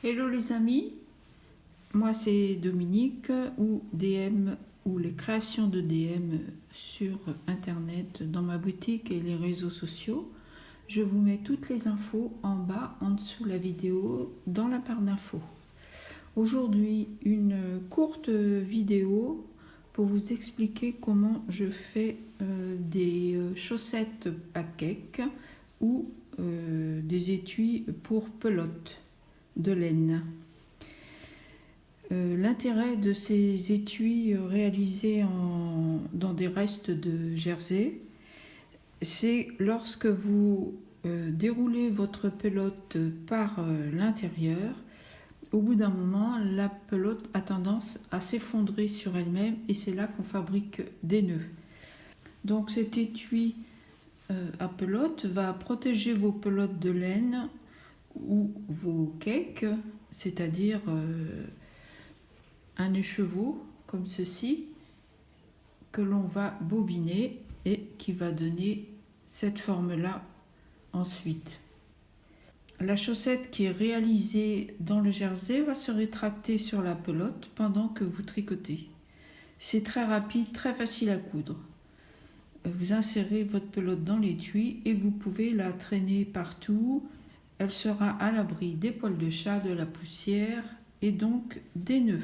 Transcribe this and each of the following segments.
Hello les amis, moi c'est Dominique ou DM ou les créations de DM sur internet, dans ma boutique et les réseaux sociaux. Je vous mets toutes les infos en bas, en dessous la vidéo, dans la barre d'infos. Aujourd'hui, une courte vidéo pour vous expliquer comment je fais des chaussettes à cake ou des étuis pour pelote de laine. L'intérêt de ces étuis réalisés dans des restes de jersey, c'est lorsque vous déroulez votre pelote par l'intérieur, au bout d'un moment, la pelote a tendance à s'effondrer sur elle-même et c'est là qu'on fabrique des nœuds. Donc cet étui à pelote va protéger vos pelotes de laine ou vos cakes, c'est-à-dire un écheveau comme ceci que l'on va bobiner et qui va donner cette forme-là ensuite. La chaussette qui est réalisée dans le jersey va se rétracter sur la pelote pendant que vous tricotez. C'est très rapide, très facile à coudre. Vous insérez votre pelote dans l'étui et vous pouvez la traîner partout. Elle sera à l'abri des poils de chat, de la poussière et donc des nœuds.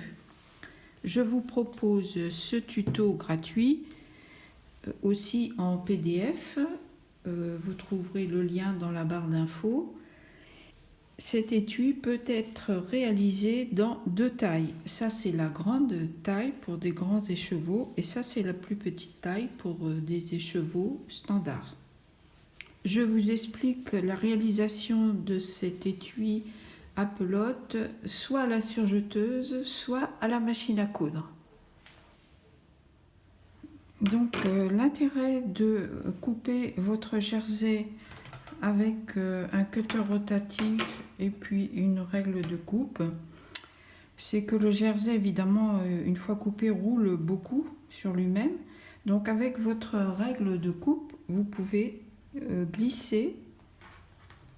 Je vous propose ce tuto gratuit aussi en PDF. Vous trouverez le lien dans la barre d'infos. Cet étui peut être réalisé dans deux tailles. Ça, c'est la grande taille pour des grands écheveaux et ça, c'est la plus petite taille pour des écheveaux standards. Je vous explique la réalisation de cet étui à pelote, soit à la surjeteuse, soit à la machine à coudre. Donc l'intérêt de couper votre jersey avec un cutter rotatif et puis une règle de coupe, c'est que le jersey, évidemment, une fois coupé, roule beaucoup sur lui-même. Donc avec votre règle de coupe, vous pouvez glisser,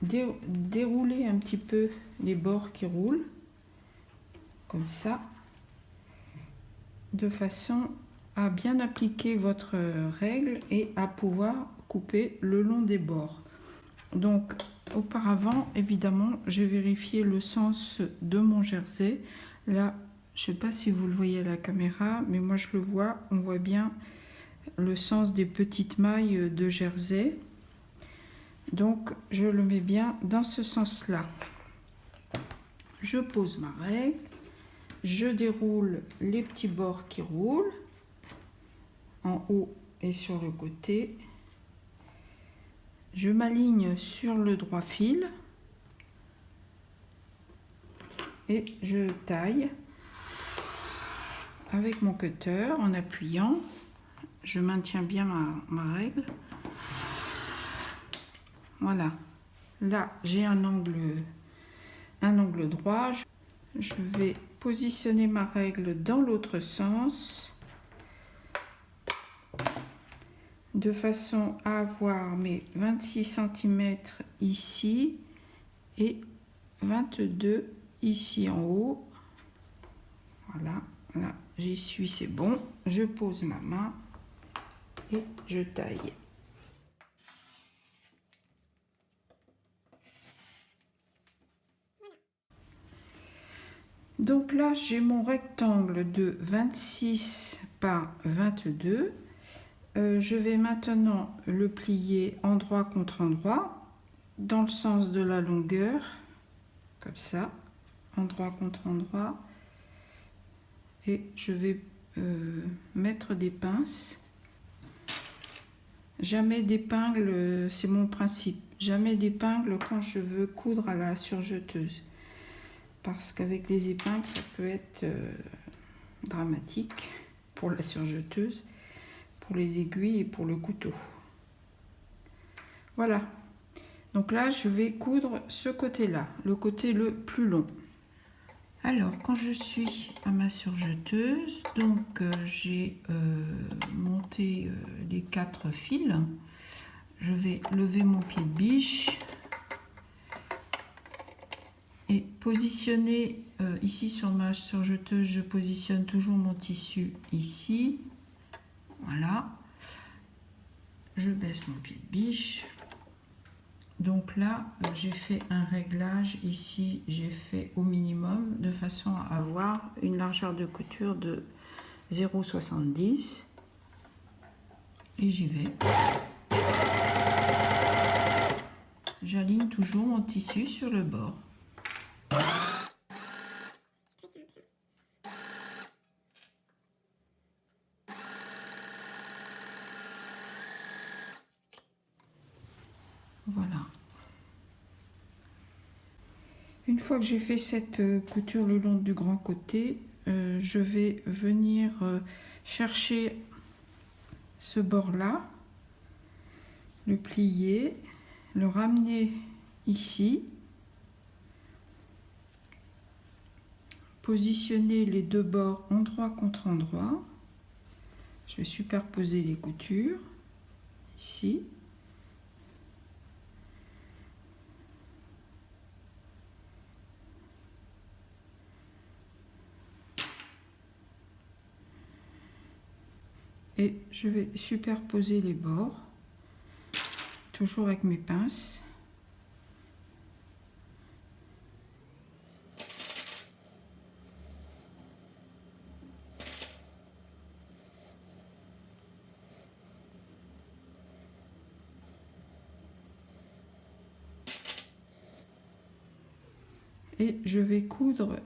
dérouler un petit peu les bords qui roulent, comme ça, de façon à bien appliquer votre règle et à pouvoir couper le long des bords. Donc auparavant, évidemment, j'ai vérifié le sens de mon jersey. Là, je ne sais pas si vous le voyez à la caméra, mais moi je le vois, on voit bien le sens des petites mailles de jersey. Donc je le mets bien dans ce sens-là. Je pose ma règle, je déroule les petits bords qui roulent, en haut et sur le côté. Je m'aligne sur le droit fil et je taille avec mon cutter en appuyant. Je maintiens bien ma règle. Voilà. Là, j'ai un angle droit. Je vais positionner ma règle dans l'autre sens de façon à avoir mes 26 cm ici et 22 ici en haut. Voilà, là j'y suis, c'est bon. Je pose ma main et je taille. Donc là, j'ai mon rectangle de 26 par 22. Je vais maintenant le plier endroit contre endroit dans le sens de la longueur, comme ça, endroit contre endroit, et je vais mettre des pinces. Jamais d'épingle, c'est mon principe, jamais d'épingle quand je veux coudre à la surjeteuse, parce qu'avec les épingles ça peut être dramatique pour la surjeteuse, pour les aiguilles et pour le couteau. Voilà, donc là je vais coudre ce côté là, le côté le plus long. Alors quand je suis à ma surjeteuse, donc j'ai monté les 4 fils, je vais lever mon pied de biche Et positionner ici sur ma surjeteuse, je positionne toujours mon tissu ici. Voilà. Je baisse mon pied de biche. Donc là, j'ai fait un réglage. Ici, j'ai fait au minimum de façon à avoir une largeur de couture de 0,70. Et j'y vais. J'aligne toujours mon tissu sur le bord. Voilà. Une fois que j'ai fait cette couture le long du grand côté, je vais venir chercher ce bord-là, le plier, le ramener ici, positionner les deux bords endroit contre endroit. Je vais superposer les coutures ici. Et je vais superposer les bords, toujours avec mes pinces. Et je vais coudre,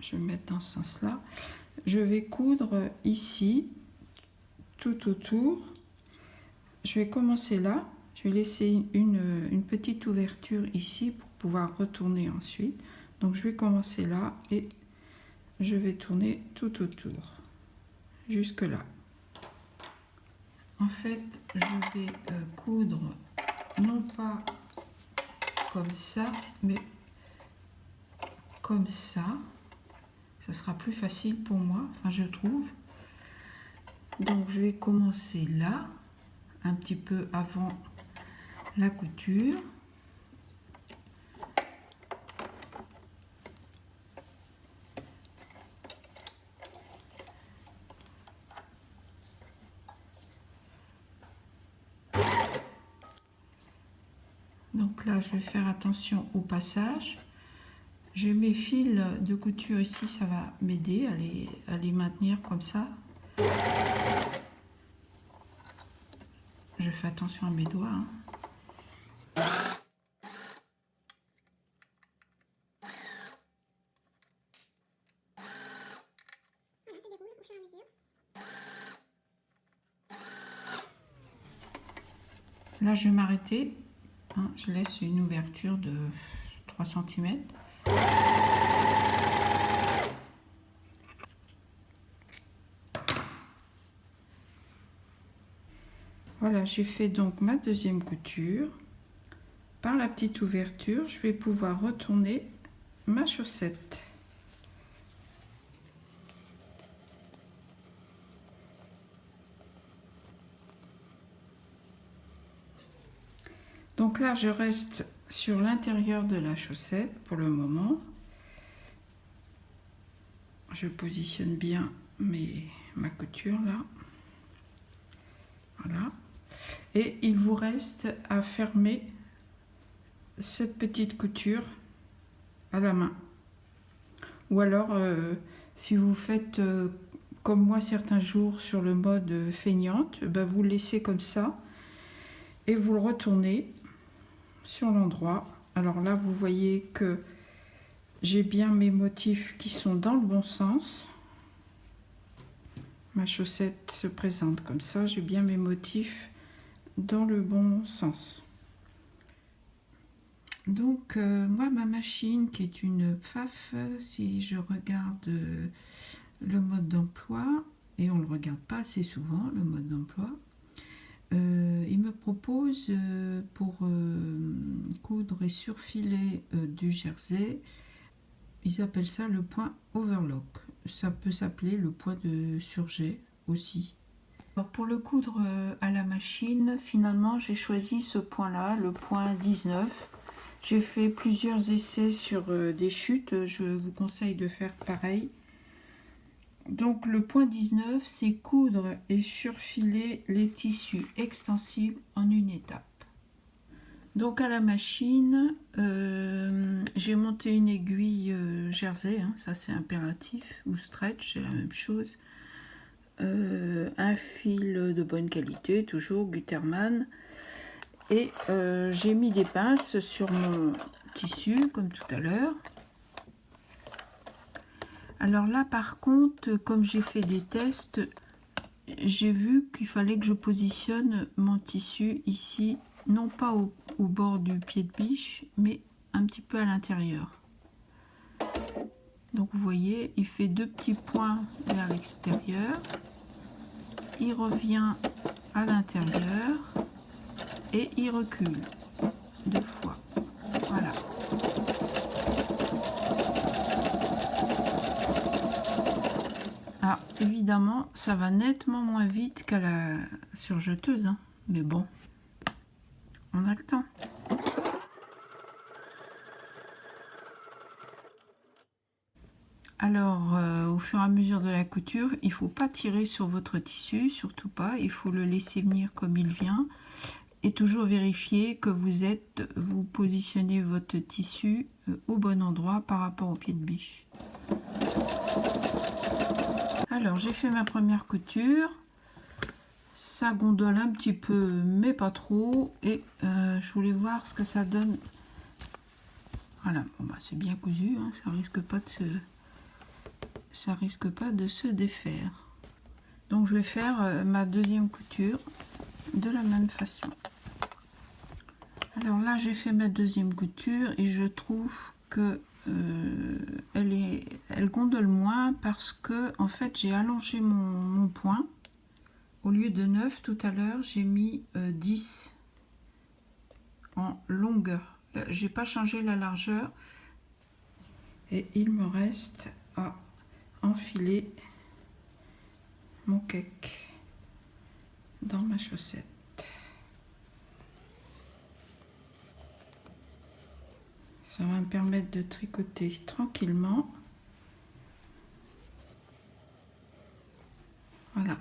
je vais mettre dans ce sens-là, je vais coudre ici, tout autour. Je vais commencer là, je vais laisser une petite ouverture ici pour pouvoir retourner ensuite. Donc je vais commencer là et je vais tourner tout autour, jusque là. En fait, je vais coudre non pas comme ça, mais comme ça. Ça sera plus facile pour moi, enfin je trouve. Donc je vais commencer là, un petit peu avant la couture. Donc là, je vais faire attention au passage. J'ai mes fils de couture ici, ça va m'aider à les maintenir comme ça. Je fais attention à mes doigts. Hein. Là, je vais m'arrêter. Hein, je laisse une ouverture de 3 cm. Voilà, j'ai fait donc ma deuxième couture. Par la petite ouverture, je vais pouvoir retourner ma chaussette. Donc là, je reste sur l'intérieur de la chaussette pour le moment. Je positionne bien ma couture là. Voilà. Et il vous reste à fermer cette petite couture à la main. Ou alors, si vous faites comme moi certains jours sur le mode feignante, ben vous le laissez comme ça et vous le retournez sur l'endroit. Alors là, vous voyez que j'ai bien mes motifs qui sont dans le bon sens. Ma chaussette se présente comme ça, j'ai bien mes motifs dans le bon sens. Donc moi, ma machine qui est une Pfaff, si je regarde le mode d'emploi, et on ne le regarde pas assez souvent, le mode d'emploi, il me propose pour coudre et surfiler du jersey, ils appellent ça le point overlock. Ça peut s'appeler le point de surjet aussi. Alors pour le coudre à la machine, finalement j'ai choisi ce point là, le point 19. J'ai fait plusieurs essais sur des chutes, je vous conseille de faire pareil. Donc le point 19, c'est coudre et surfiler les tissus extensibles en une étape. Donc à la machine, j'ai monté une aiguille jersey, hein, ça c'est impératif, ou stretch, c'est la même chose. Un fil de bonne qualité, toujours Gutermann. Et j'ai mis des pinces sur mon tissu, comme tout à l'heure. Alors là, par contre, comme j'ai fait des tests, j'ai vu qu'il fallait que je positionne mon tissu ici, non pas au bord du pied de biche, mais un petit peu à l'intérieur. Donc vous voyez, il fait 2 petits points vers l'extérieur. Il revient à l'intérieur et il recule 2 fois. Voilà. Alors évidemment, ça va nettement moins vite qu'à la surjeteuse, hein. Mais bon, on a le temps. Alors, au fur et à mesure de la couture, il ne faut pas tirer sur votre tissu, surtout pas. Il faut le laisser venir comme il vient. Et toujours vérifier que vous positionnez votre tissu au bon endroit par rapport au pied de biche. Alors, j'ai fait ma première couture. Ça gondole un petit peu, mais pas trop. Et je voulais voir ce que ça donne. Voilà, bon, bah, c'est bien cousu, hein, ça risque pas de se défaire. Donc je vais faire ma deuxième couture de la même façon. Alors là j'ai fait ma deuxième couture et je trouve que elle gondole moins parce que en fait j'ai allongé mon point. Au lieu de 9 tout à l'heure, j'ai mis 10 en longueur. J'ai pas changé la largeur et il me reste à enfiler mon cake dans ma chaussette. Ça va me permettre de tricoter tranquillement. Voilà.